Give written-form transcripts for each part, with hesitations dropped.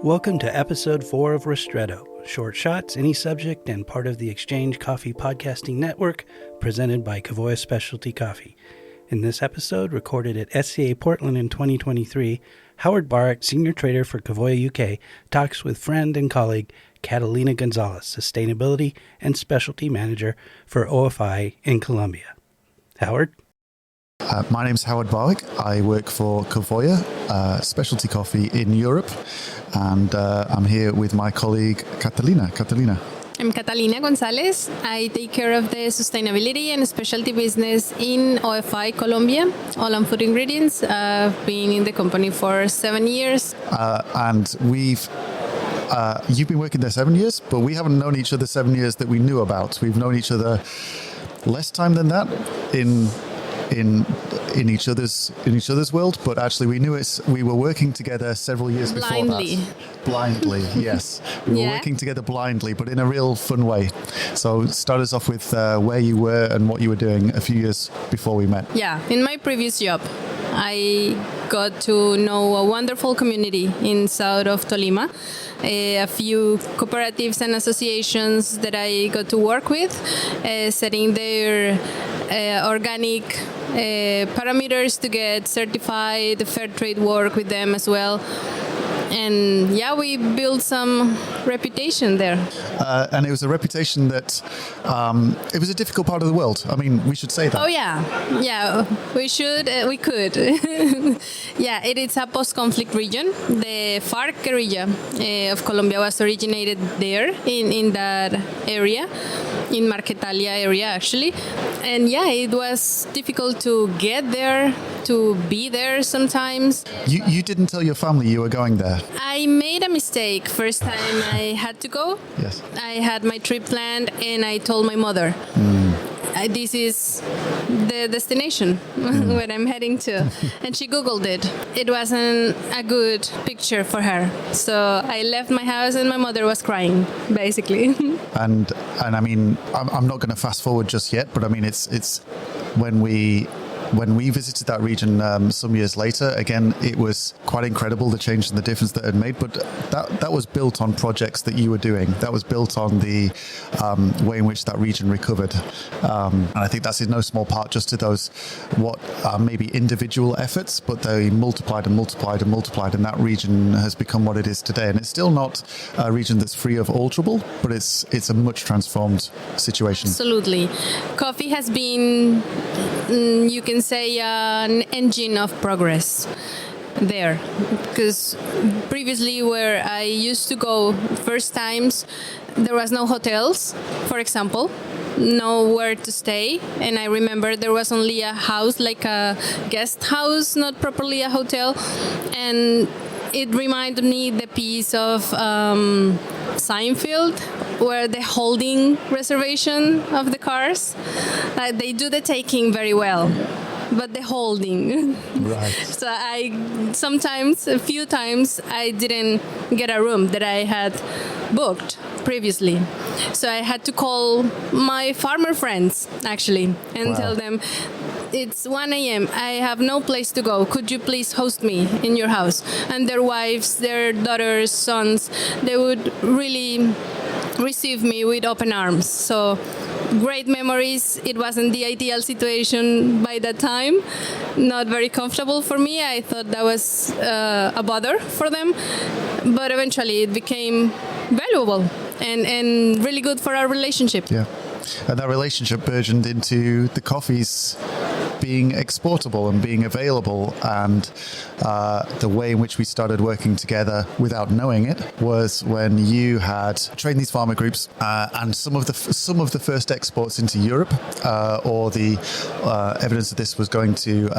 Welcome to episode 4 of Ristretto, short shots, any subject, and part of the Exchange Coffee Podcasting Network, presented by Kavoya Specialty Coffee. In this episode, recorded at SCA Portland in 2023, Howard Barwick, Senior Trader for Kavoya UK, talks with friend and colleague Catalina Gonzalez, Sustainability and Specialty Manager for OFI in Colombia. Howard? My name's Howard Barwick. I work for Kavoya Specialty Coffee in Europe, and I'm here with my colleague Catalina. Catalina. I'm Catalina Gonzalez. I take care of the sustainability and specialty business in OFI Colombia, All on Food Ingredients. I've been in the company for 7 years. And you've been working there 7 years, but we haven't known each other 7 years that we knew about. We've known each other less time than that in each other's world, but actually we were working together several years before that. Blindly, yes. We were working together blindly, but in a real fun way. So start us off with where you were and what you were doing a few years before we met. Yeah, in my previous job, I got to know a wonderful community in south of Tolima, a few cooperatives and associations that I got to work with, setting their organic parameters to get certified, fair trade work with them as well. And yeah, we built some reputation there. And it was a reputation that it was a difficult part of the world. I mean, we should say that. Oh yeah, we should, we could. Yeah, it is a post-conflict region. The FARC guerrilla of Colombia was originated there in that area, in Marquetalia area actually. And yeah, it was difficult to get there, to be there sometimes. You didn't tell your family you were going there. I made a mistake first time I had to go. Yes. I had my trip planned and I told my mother, this is the destination where I'm heading to. And she Googled it. It wasn't a good picture for her. So I left my house and my mother was crying, basically. And I mean, I'm not going to fast forward just yet, but I mean, it's when we visited that region some years later, again, it was quite incredible, the change and the difference that it had made. But that was built on projects that you were doing. That was built on the way in which that region recovered. And I think that's in no small part just to those what are maybe individual efforts, but they multiplied and multiplied and multiplied. And that region has become what it is today. And it's still not a region that's free of all trouble, but it's a much transformed situation. Absolutely. Coffee has been, you can say, an engine of progress there, because previously where I used to go first times, there was no hotels, for example, nowhere to stay, and I remember there was only a house, like a guest house, not properly a hotel, and it reminded me the piece of Seinfeld, where the holding reservation of the cars, they do the taking very well, but the holding. Right. So a few times, I didn't get a room that I had booked previously. So I had to call my farmer friends, actually, and tell them, it's 1 a.m. I have no place to go. Could you please host me in your house? And their wives, their daughters, sons, they would really receive me with open arms. So great memories. It wasn't the ideal situation by that time. Not very comfortable for me. I thought that was a bother for them. But eventually it became valuable and really good for our relationship. Yeah. And that relationship burgeoned into the coffees being exportable and being available, and the way in which we started working together without knowing it was when you had trained these farmer groups and some of the first exports into Europe, or the evidence that this was going to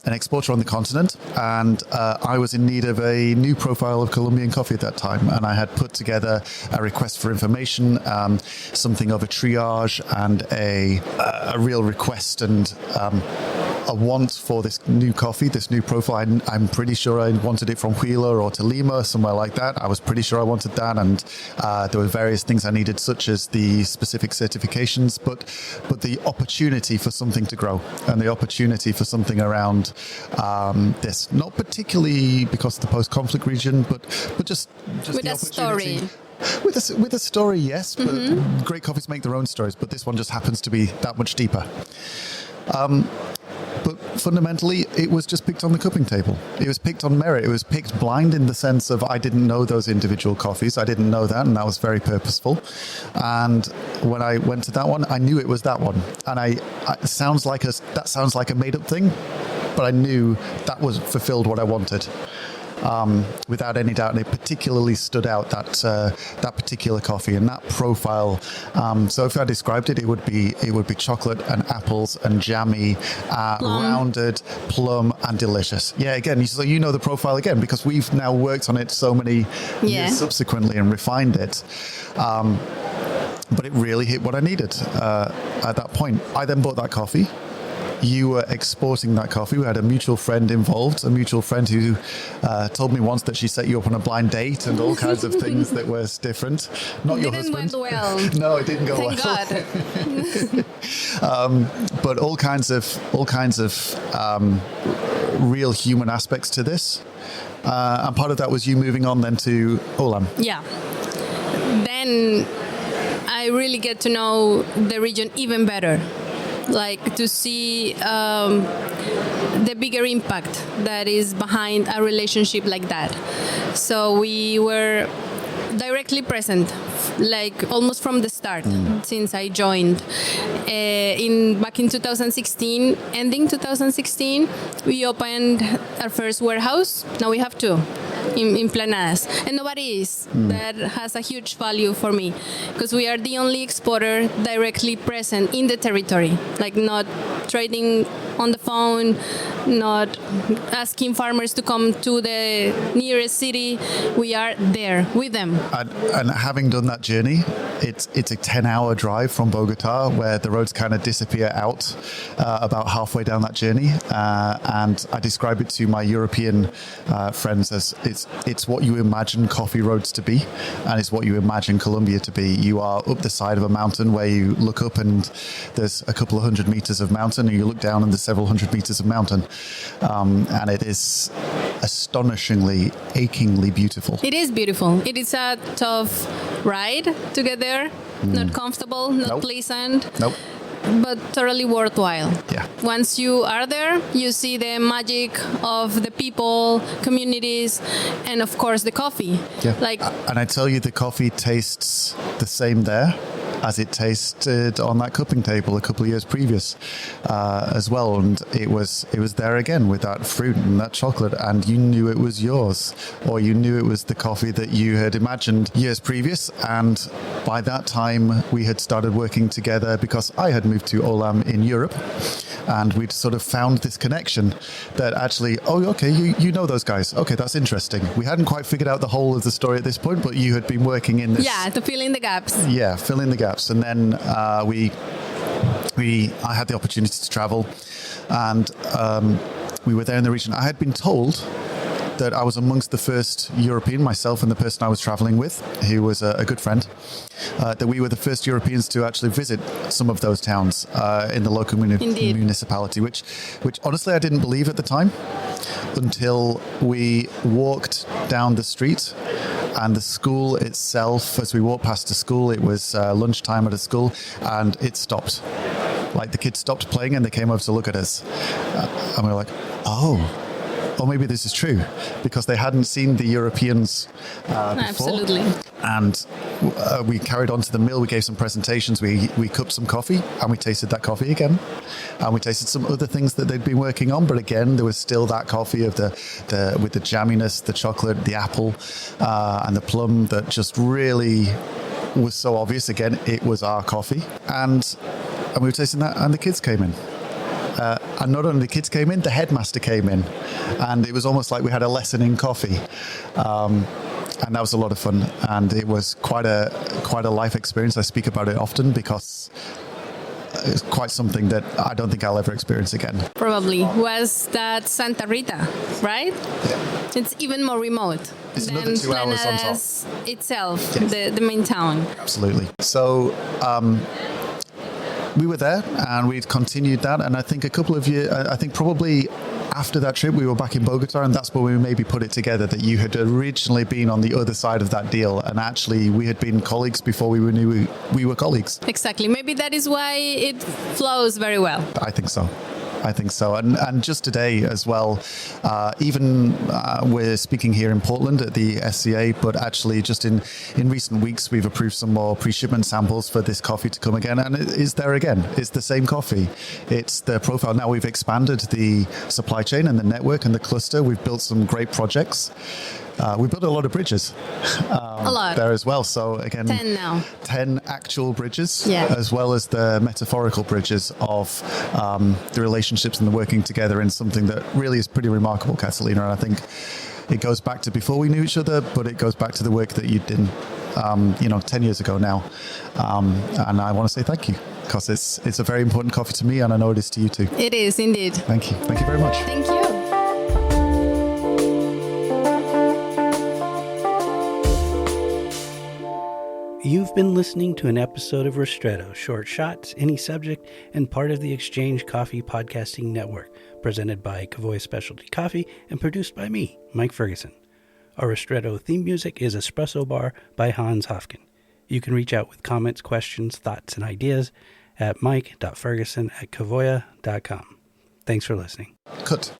an exporter on the continent, and I was in need of a new profile of Colombian coffee at that time, and I had put together a request for information, something of a triage and a real request and a want for this new coffee, this new profile. I'm pretty sure I wanted it from Wheeler or Tolima, somewhere like that. I was pretty sure I wanted that, and there were various things I needed, such as the specific certifications, but the opportunity for something to grow and the opportunity for something around this, not particularly because of the post-conflict region, but just with the a opportunity. story. With a story, yes, but great coffees make their own stories, but this one just happens to be that much deeper. But fundamentally, it was just picked on the cupping table. It was picked on merit. It was picked blind in the sense of I didn't know those individual coffees. I didn't know that, and that was very purposeful. And when I went to that one, I knew it was that one. And that sounds like a made-up thing, but I knew that was fulfilled what I wanted. Without any doubt, and it particularly stood out, that particular coffee and that profile. So if I described it, it would be chocolate and apples and jammy, rounded, plum, and delicious. Yeah, again, so you know the profile again because we've now worked on it so many years subsequently and refined it. But it really hit what I needed at that point. I then bought that coffee. You were exporting that coffee. We had a mutual friend involved, a mutual friend who told me once that she set you up on a blind date and all kinds of things that were different. Not your husband. Didn't went well. No, it didn't go well. Thank God. But all kinds of real human aspects to this. And part of that was you moving on then to Olam. Yeah. Then I really get to know the region even better. Like to see the bigger impact that is behind a relationship like that. So we were directly present, like almost from the start, since I joined. Back in 2016, ending 2016, we opened our first warehouse. Now we have two in Planadas, and nobody is. That has a huge value for me because we are the only exporter directly present in the territory, like not trading on the phone, not asking farmers to come to the nearest city. We are there with them. And having done that journey, it's a 10-hour drive from Bogota where the roads kind of disappear out about halfway down that journey. And I describe it to my European friends as it's what you imagine coffee roads to be, and it's what you imagine Colombia to be. You are up the side of a mountain where you look up and there's a couple of 100 meters of mountain, and you look down and there's several hundred meters of mountain. And it is astonishingly, achingly beautiful. It is beautiful. It is a tough ride to get there. Not comfortable, not pleasant. Nope. But totally worthwhile. Yeah. Once you are there, you see the magic of the people, communities, and of course the coffee. Yeah. And I tell you, the coffee tastes the same there as it tasted on that cupping table a couple of years previous as well. And it was there again with that fruit and that chocolate, and you knew it was yours, or you knew it was the coffee that you had imagined years previous. And by that time, we had started working together because I had moved to Olam in Europe, and we'd sort of found this connection that actually, oh, okay, you know those guys. Okay, that's interesting. We hadn't quite figured out the whole of the story at this point, but you had been working in this. Yeah, to fill in the gaps. Yeah, fill in the gaps. And then I had the opportunity to travel, and we were there in the region. I had been told that I was amongst the first European, myself and the person I was traveling with, who was a good friend, that we were the first Europeans to actually visit some of those towns in the local municipality, which honestly I didn't believe at the time until we walked down the street. And the school itself, as we walked past the school, it was lunchtime at a school, and it stopped. Like the kids stopped playing and they came over to look at us. And we were like, oh, maybe this is true, because they hadn't seen the Europeans before. Absolutely. And we carried on to the mill. We gave some presentations. We cupped some coffee, and we tasted that coffee again. And we tasted some other things that they'd been working on. But again, there was still that coffee of with the jamminess, the chocolate, the apple, and the plum that just really was so obvious. Again, it was our coffee. And we were tasting that, and the kids came in. And not only the kids came in, the headmaster came in. And it was almost like we had a lesson in coffee. And that was a lot of fun. And it was quite a life experience. I speak about it often because is quite something that I don't think I'll ever experience again. Probably. Was that Santa Rita, right? Yeah. It's even more remote It's than another 2 hours on top. Planadas itself, Yes. the main town. Absolutely. So we were there and we'd continued that. And I think a couple of years, I think probably after that trip, we were back in Bogota, and that's where we maybe put it together that you had originally been on the other side of that deal. And actually, we had been colleagues before we knew we were colleagues. Exactly. Maybe that is why it flows very well. I think so. And just today as well, even we're speaking here in Portland at the SCA, but actually just in recent weeks, we've approved some more pre-shipment samples for this coffee to come again. And it is there again. It's the same coffee. It's the profile. Now we've expanded the supply chain and the network and the cluster. We've built some great projects. We built a lot of bridges A lot. there as well. So again, 10 now. 10 actual bridges, Yeah. as well as the metaphorical bridges of the relationships and the working together in something that really is pretty remarkable, Catalina. And I think it goes back to before we knew each other, but it goes back to the work that you did, 10 years ago now. And I want to say thank you, because it's a very important coffee to me, and I know it is to you too. It is indeed. Thank you. Thank you very much. Thank you. You've been listening to an episode of Ristretto, short shots, any subject, and part of the Exchange Coffee Podcasting Network, presented by Cavoy Specialty Coffee and produced by me, Mike Ferguson. Our Ristretto theme music is Espresso Bar by Hans Hofken. You can reach out with comments, questions, thoughts, and ideas at mike.ferguson@cavoya.com. Thanks for listening. Cut.